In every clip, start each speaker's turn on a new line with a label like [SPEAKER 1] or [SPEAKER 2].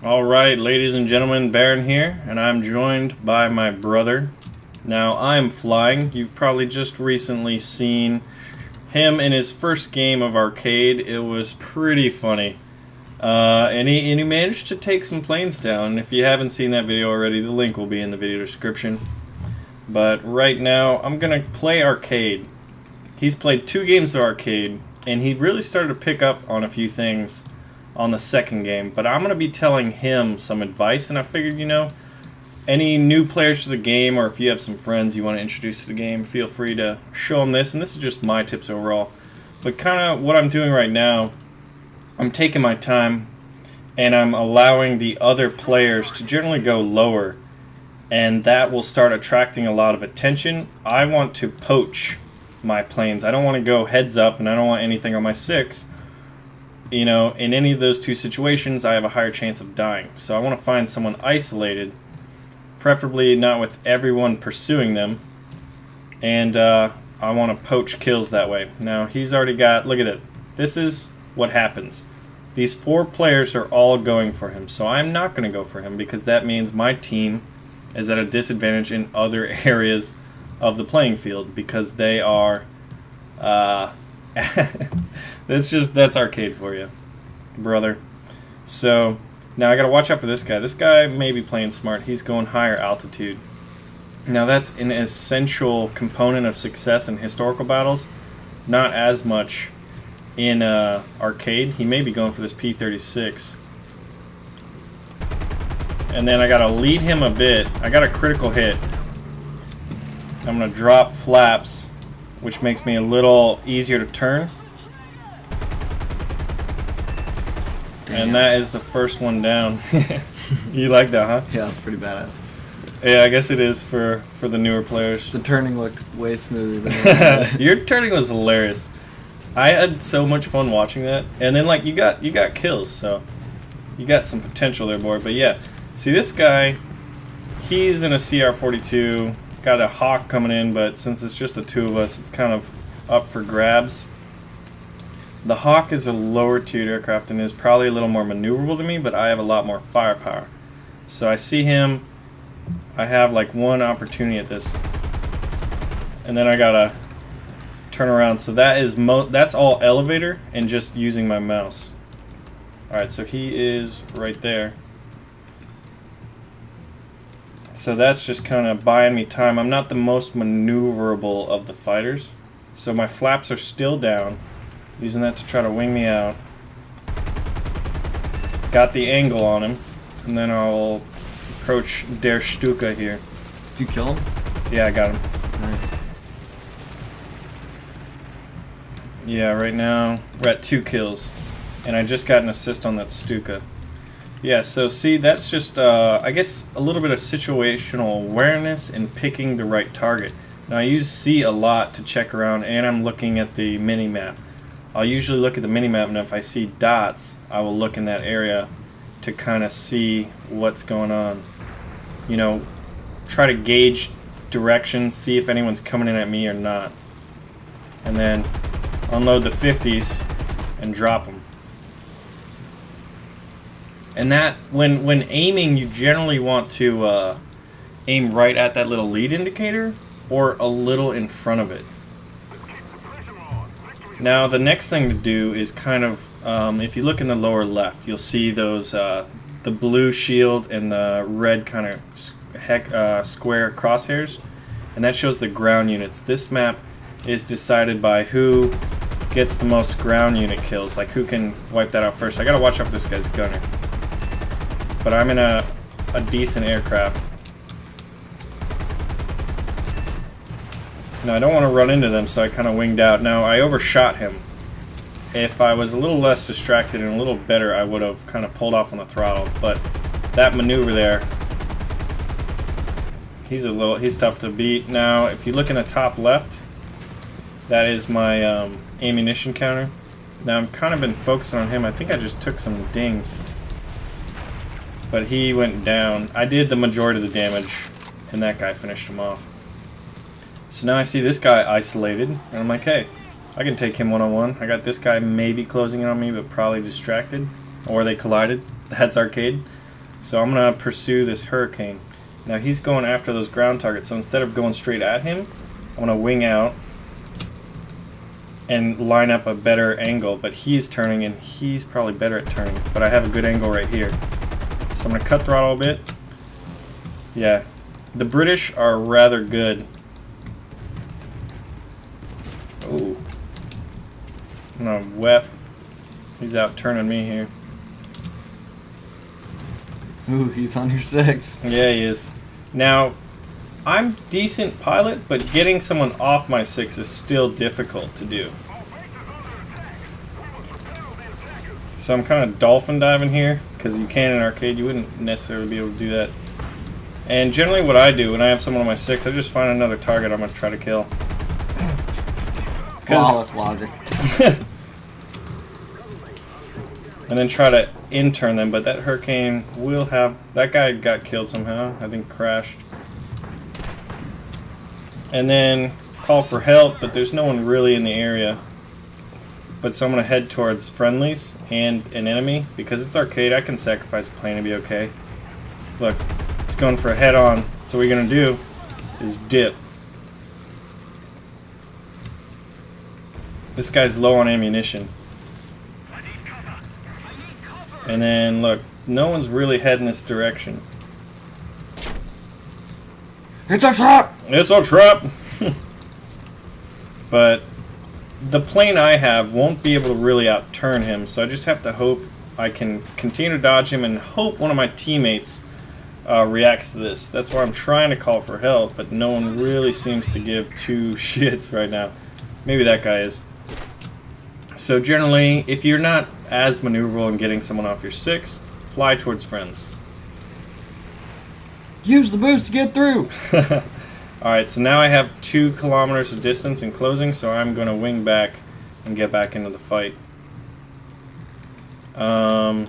[SPEAKER 1] Alright, ladies and gentlemen, Baron here, and I'm joined by my brother. Now, I'm flying. You've probably just recently seen him in his first game of arcade. It was pretty funny. And he managed to take some planes down. If you haven't seen that video already, the link will be in the video description. But right now, I'm going to play arcade. He's played 2 games of arcade, and he really started to pick up on a few things on the second game, but I'm going to be telling him some advice, and I figured, any new players to the game, or if you have some friends you want to introduce to the game, feel free to show them this, and this is just my tips overall. But kind of what I'm doing right now, I'm taking my time, and I'm allowing the other players to generally go lower, and that will start attracting a lot of attention. I want to poach my planes. I don't want to go heads up, and I don't want anything on my 6. In any of those 2 situations, I have a higher chance of dying. So I want to find someone isolated, preferably not with everyone pursuing them, and I want to poach kills that way. Now, he's already got, look at it. This is what happens. These 4 players are all going for him, so I'm not going to go for him because that means my team is at a disadvantage in other areas of the playing field because they are... that's arcade for you, brother. So now I gotta watch out for this guy. This guy may be playing smart. He's going higher altitude. Now that's an essential component of success in historical battles. Not as much in arcade. He may be going for this P-36. And then I gotta lead him a bit. I got a critical hit. I'm gonna drop flaps, which makes me a little easier to turn. And that is the first one down. You like that, huh?
[SPEAKER 2] Yeah, it's pretty badass.
[SPEAKER 1] Yeah, I guess it is for the newer players.
[SPEAKER 2] The turning looked way smoother than
[SPEAKER 1] Your turning was hilarious. I had so much fun watching that. And then you got kills, so you got some potential there, boy. But yeah, see this guy, he's in a CR-42, got a Hawk coming in, but since it's just the 2 of us, it's kind of up for grabs. The Hawk is a lower tiered aircraft and is probably a little more maneuverable than me, but I have a lot more firepower. So I see him, I have one opportunity at this, and then I gotta turn around. So that is that's all elevator and just using my mouse. Alright, so he is right there. So that's just kind of buying me time. I'm not the most maneuverable of the fighters, so my flaps are still down. Using that to try to wing me out. Got the angle on him. And then I'll approach Der Stuka here.
[SPEAKER 2] Did you kill him?
[SPEAKER 1] Yeah, I got him.
[SPEAKER 2] Nice.
[SPEAKER 1] Yeah, right now we're at 2 kills. And I just got an assist on that Stuka. Yeah, so see, that's just, I guess, a little bit of situational awareness and picking the right target. Now, I use C a lot to check around, and I'm looking at the mini-map. I'll usually look at the minimap, and if I see dots, I will look in that area to kind of see what's going on. Try to gauge directions, see if anyone's coming in at me or not. And then unload the 50s and drop them. And that, when aiming, you generally want to aim right at that little lead indicator or a little in front of it. Now the next thing to do is kind of, if you look in the lower left, you'll see those, the blue shield and the red kind of square crosshairs, and that shows the ground units. This map is decided by who gets the most ground unit kills, who can wipe that out first. I gotta watch out for this guy's gunner. But I'm in a decent aircraft. Now, I don't want to run into them, so I kind of winged out. Now, I overshot him. If I was a little less distracted and a little better, I would have kind of pulled off on the throttle. But that maneuver there, he's tough to beat. Now, if you look in the top left, that is my ammunition counter. Now, I've kind of been focusing on him. I think I just took some dings. But he went down. I did the majority of the damage, and that guy finished him off. So now I see this guy isolated, and I'm like, hey, I can take him one-on-one. I got this guy maybe closing in on me, but probably distracted. Or they collided. That's arcade. So I'm going to pursue this Hurricane. Now he's going after those ground targets, so instead of going straight at him, I'm going to wing out and line up a better angle, but he's turning and he's probably better at turning, but I have a good angle right here. So I'm going to cut throttle a bit. Yeah, the British are rather good. Ooh. I'm going to wep. He's out turning me here.
[SPEAKER 2] Ooh, he's on your 6.
[SPEAKER 1] Yeah, he is. Now, I'm decent pilot, but getting someone off my 6 is still difficult to do. So I'm kind of dolphin diving here, because you can in arcade. You wouldn't necessarily be able to do that. And generally what I do when I have someone on my 6, I just find another target I'm going to try to kill.
[SPEAKER 2] Flawless logic.
[SPEAKER 1] And then try to in-turn them, but that Hurricane will have... That guy got killed somehow. I think crashed. And then call for help, but there's no one really in the area. But so I'm going to head towards friendlies and an enemy. Because it's arcade, I can sacrifice a plane to be okay. Look, it's going for a head-on. So what you're going to do is dip. This guy's low on ammunition. And then, look, no one's really heading this direction.
[SPEAKER 2] It's a trap!
[SPEAKER 1] It's a trap! But the plane I have won't be able to really outturn him, so I just have to hope I can continue to dodge him and hope one of my teammates reacts to this. That's why I'm trying to call for help, but no one really seems to give two shits right now. Maybe that guy is. So generally, if you're not as maneuverable in getting someone off your 6, fly towards friends.
[SPEAKER 2] Use the boost to get through!
[SPEAKER 1] Alright, so now I have 2 kilometers of distance in closing, so I'm going to wing back and get back into the fight. Yeah,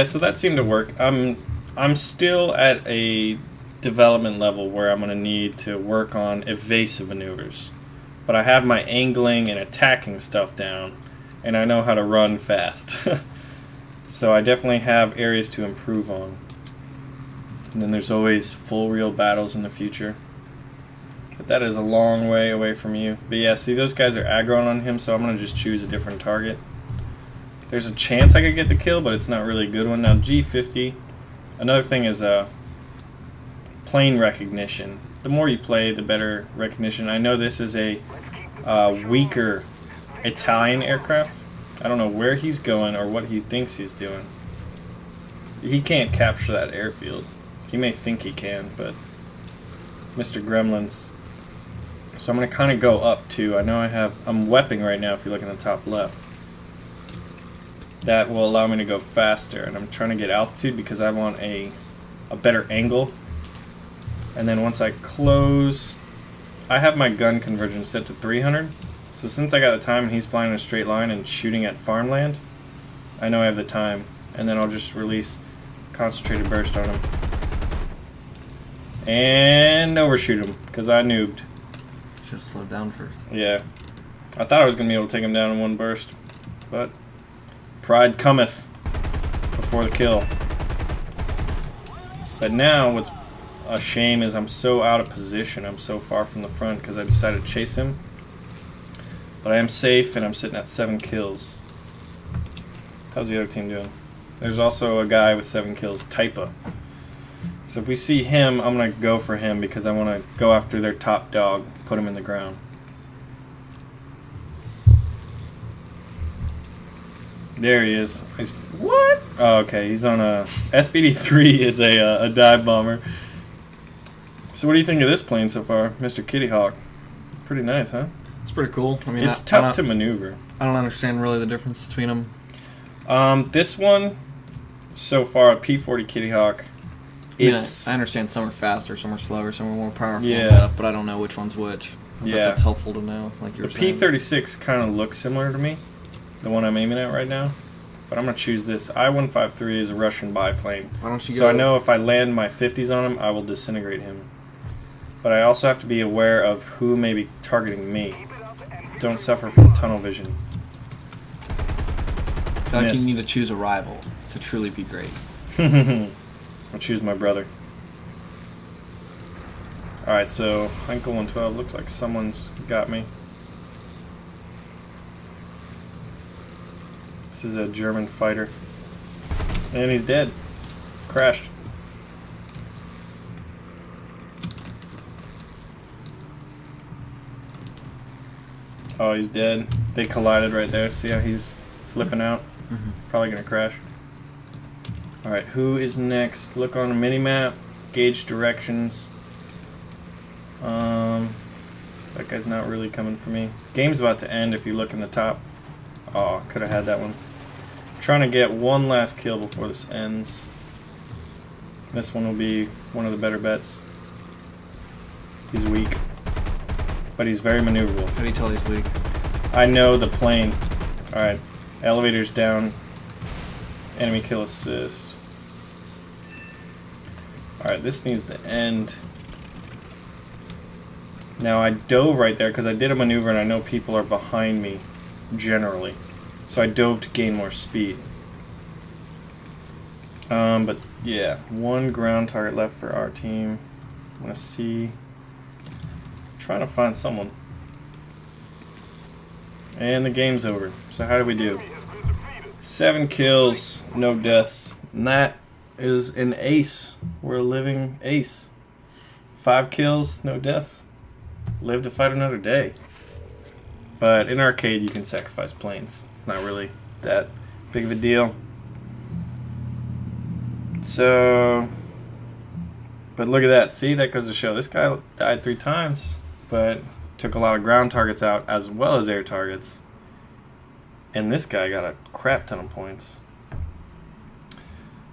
[SPEAKER 1] so that seemed to work. I'm still at a development level where I'm going to need to work on evasive maneuvers. But I have my angling and attacking stuff down, and I know how to run fast. So I definitely have areas to improve on. And then there's always full real battles in the future. But that is a long way away from you. But yeah, see, those guys are aggroing on him, so I'm going to just choose a different target. There's a chance I could get the kill, but it's not really a good one. Now, G50. Another thing is plane recognition. The more you play, the better recognition. I know this is a weaker Italian aircraft. I don't know where he's going or what he thinks he's doing. He can't capture that airfield. He may think he can, but Mr. Gremlins. So I'm going to kind of go up too. I know I'm wepping right now if you look in the top left. That will allow me to go faster, and I'm trying to get altitude because I want a better angle. And then once I close, I have my gun conversion set to 300. So since I got the time and he's flying in a straight line and shooting at farmland, I know I have the time. And then I'll just release concentrated burst on him. And overshoot him, because I noobed.
[SPEAKER 2] Should have slowed down first.
[SPEAKER 1] Yeah. I thought I was going to be able to take him down in one burst. But pride cometh before the kill. But now what's a shame is I'm so out of position. I'm so far from the front because I decided to chase him. But I am safe and I'm sitting at 7 kills. How's the other team doing? There's also a guy with 7 kills, Typa. So if we see him, I'm going to go for him because I want to go after their top dog, put him in the ground. There he is. He's, what? Oh, okay, he's on a... SBD-3 is a dive bomber. So what do you think of this plane so far, Mr. Kitty Hawk? Pretty nice, huh?
[SPEAKER 2] It's pretty cool. I mean,
[SPEAKER 1] it's tough to maneuver.
[SPEAKER 2] I don't understand really the difference between them.
[SPEAKER 1] This one, so far, a P-40 Kitty Hawk, it's...
[SPEAKER 2] I understand some are faster, some are slower, some are more powerful
[SPEAKER 1] Yeah.
[SPEAKER 2] and stuff, but I don't know which one's which. I bet
[SPEAKER 1] Yeah.
[SPEAKER 2] that's helpful to know, like you
[SPEAKER 1] The
[SPEAKER 2] were saying.
[SPEAKER 1] P-36 kind of looks similar to me, the one I'm aiming at right now. But I'm going to choose this. I-153 is a Russian biplane.
[SPEAKER 2] Why don't you
[SPEAKER 1] So
[SPEAKER 2] go...
[SPEAKER 1] I know if I land my 50s on him, I will disintegrate him. But I also have to be aware of who may be targeting me. Don't suffer from tunnel vision.
[SPEAKER 2] I feel like you need to choose a rival to truly be great.
[SPEAKER 1] I'll choose my brother. Alright, so Heinkel 112 looks like someone's got me. This is a German fighter. And he's dead. Crashed. Oh, he's dead. They collided right there. See how he's flipping out? Probably gonna crash. Alright, who is next? Look on the mini-map. Gauge directions. That guy's not really coming for me. Game's about to end if you look in the top. Oh, could have had that one. Trying to get one last kill before this ends. This one will be one of the better bets. He's weak. But he's very maneuverable.
[SPEAKER 2] How do you tell he's weak?
[SPEAKER 1] I know the plane. Alright. Elevator's down. Enemy kill assist. Alright, this needs to end. Now I dove right there because I did a maneuver and I know people are behind me generally. So I dove to gain more speed. But yeah, one ground target left for our team. I'm gonna see. Trying to find someone. And the game's over. So how do we do? 7 kills, no deaths. And that is an ace. We're a living ace. 5 kills, no deaths. Live to fight another day. But in arcade, you can sacrifice planes. It's not really that big of a deal. So, but look at that. See, that goes to show this guy died 3 times, but took a lot of ground targets out as well as air targets. And this guy got a crap ton of points.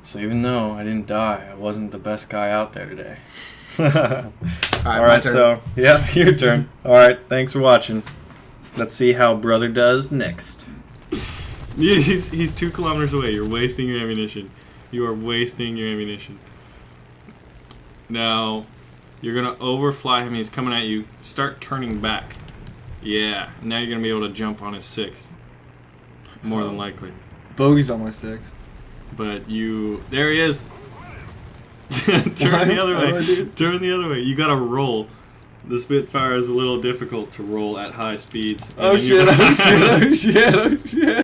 [SPEAKER 1] So even though I didn't die, I wasn't the best guy out there today. Alright, so, yeah, your turn. Alright, thanks for watching. Let's see how brother does next.
[SPEAKER 3] He's 2 kilometers away. You're wasting your ammunition. You are wasting your ammunition. Now, you're going to overfly him. He's coming at you. Start turning back. Yeah. Now you're going to be able to jump on his 6. More than likely.
[SPEAKER 2] Bogey's on my 6.
[SPEAKER 3] But you... There he is. Turn the other way. Turn the other way. You got to roll. The Spitfire is a little difficult to roll at high speeds.
[SPEAKER 2] Oh shit, oh shit, oh shit, oh shit.